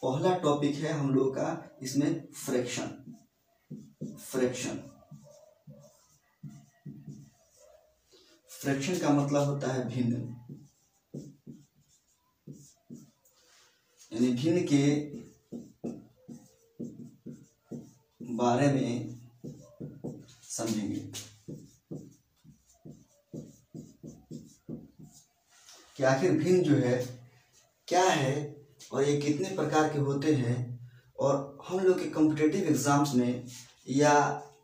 पहला टॉपिक है हम लोगों का इसमें फ्रैक्शन। फ्रैक्शन का मतलब होता है भिन्न, यानी भिन्न के बारे में समझेंगे कि आखिर भिन्न जो है क्या है और ये कितने प्रकार के होते हैं। और हम लोग के कॉम्पिटिटिव एग्जाम्स में या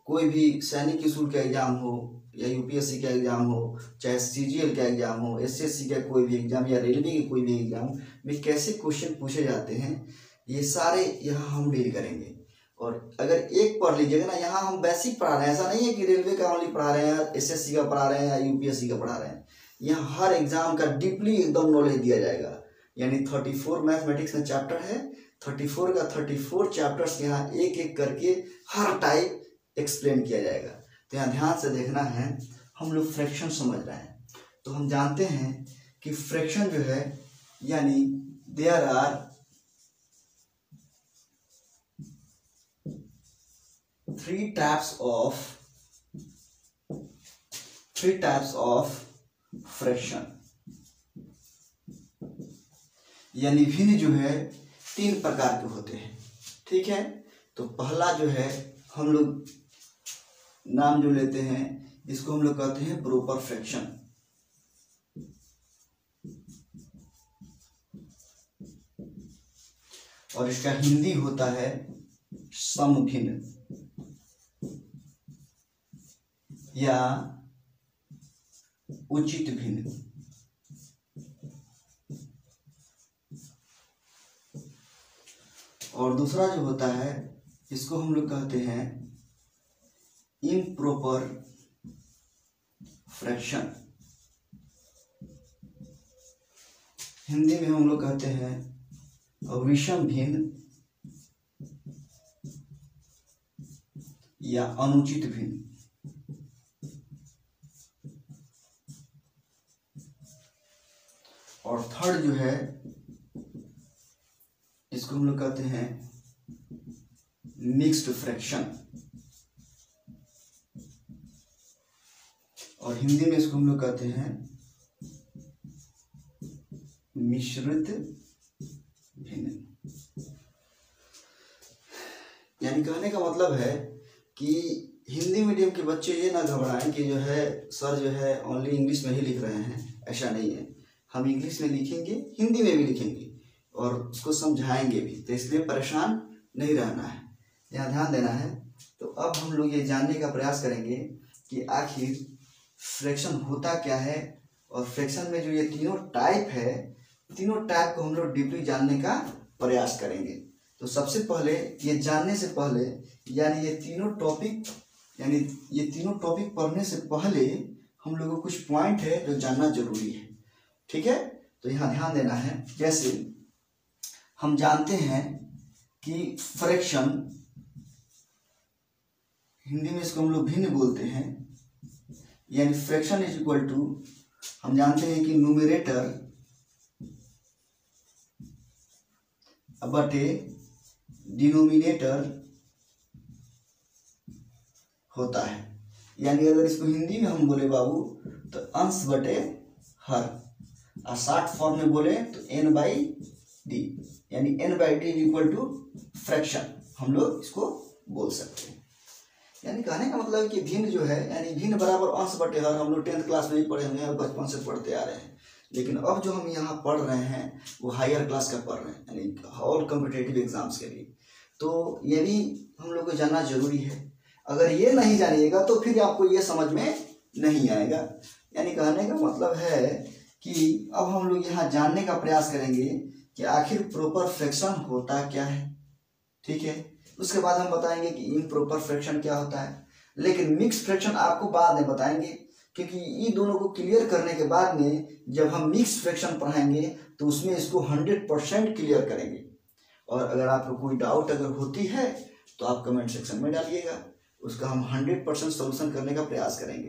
कोई भी सैनिक स्कूल का एग्जाम हो या यूपीएससी का एग्जाम हो, चाहे सीजीएल का एग्जाम हो, एसएससी का कोई भी एग्जाम या रेलवे के कोई भी एग्जाम में कैसे क्वेश्चन पूछे जाते हैं, ये सारे यहाँ हम डील करेंगे। और अगर एक पढ़ लीजिएगा ना, यहाँ हम बेसिक पढ़ा रहे हैं, ऐसा नहीं है कि रेलवे का ओनली पढ़ा रहे हैं, एसएससी का पढ़ा रहे हैं या यूपीएससी का पढ़ा रहे हैं। यहाँ हर एग्जाम का डीपली एकदम नॉलेज दिया जाएगा। यानी 34 मैथमेटिक्स में चैप्टर है, 34 का 34 चैप्टर्स यहाँ एक एक करके हर टाइप एक्सप्लेन किया जाएगा। तो यहाँ ध्यान से देखना है। हम लोग फ्रैक्शन समझ रहे हैं तो हम जानते हैं कि फ्रैक्शन जो है यानी there are three types of fraction, यानी भिन्न जो है 3 प्रकार के होते हैं। ठीक है, तो पहला जो है हम लोग नाम जो लेते हैं इसको हम लोग कहते हैं प्रॉपर फ्रैक्शन। और इसका हिंदी होता है समभिन्न या उचित भिन्न। और दूसरा जो होता है इसको हम लोग कहते हैं इम्प्रॉपर फ्रैक्शन। हिंदी में हम लोग कहते हैं विषम भिन्न या अनुचित भिन्न। और थर्ड जो है इसको हम लोग कहते हैं मिक्स्ड फ्रैक्शन। और हिंदी में इसको हम लोग कहते हैं मिश्रित भिन्न। यानी कहने का मतलब है कि हिंदी मीडियम के बच्चे ये ना घबराएं कि जो है सर जो है ओनली इंग्लिश में ही लिख रहे हैं। ऐसा नहीं है, हम इंग्लिश में लिखेंगे, हिंदी में भी लिखेंगे और उसको समझाएंगे भी। तो इसलिए परेशान नहीं रहना है, यहाँ ध्यान देना है। तो अब हम लोग ये जानने का प्रयास करेंगे कि आखिर फ्रैक्शन होता क्या है और फ्रैक्शन में जो ये तीनों टाइप है, तीनों टाइप को हम लोग डीपली जानने का प्रयास करेंगे। तो सबसे पहले ये जानने से पहले यानी ये तीनों टॉपिक पढ़ने से पहले हम लोगों को कुछ पॉइंट है जो जानना जरूरी है। ठीक है, तो यहाँ ध्यान देना है। जैसे हम जानते हैं कि फ्रैक्शन, हिंदी में इसको हम लोग भिन्न बोलते हैं, यानी फ्रैक्शन इज इक्वल टू, हम जानते हैं कि न्यूमरेटर बटे डिनोमिनेटर होता है। यानी अगर इसको हिंदी में हम बोले बाबू तो अंश बटे हर, और शॉर्ट फॉर्म में बोले तो n/d, यानी n/d is equal to fraction हम लोग इसको बोल सकते हैं। यानी कहने का मतलब है कि भिन्न जो है यानी भिन्न बराबर अंश बटे हर, हम लोग 10th क्लास में ही पढ़े हुए हैं, बचपन से पढ़ते आ रहे हैं। लेकिन अब जो हम यहाँ पढ़ रहे हैं वो हायर क्लास का पढ़ रहे हैं, यानी ऑल कॉम्पिटिटिव एग्जाम्स के लिए। तो ये भी हम लोग को जानना जरूरी है। अगर ये नहीं जानिएगा तो फिर आपको ये समझ में नहीं आएगा। यानी कहने का मतलब है कि अब हम लोग यहाँ जानने का प्रयास करेंगे कि आखिर प्रॉपर फ्रैक्शन होता क्या है। ठीक है, उसके बाद हम बताएंगे कि इम्प्रॉपर फ्रैक्शन क्या होता है। लेकिन मिक्स फ्रैक्शन आपको बाद में बताएंगे, क्योंकि ये दोनों को क्लियर करने के बाद में जब हम मिक्स फ्रैक्शन पढ़ाएंगे तो उसमें इसको 100% क्लियर करेंगे। और अगर आपको कोई डाउट अगर होती है तो आप कमेंट सेक्शन में डालिएगा, उसका हम 100% सॉल्यूशन करने का प्रयास करेंगे।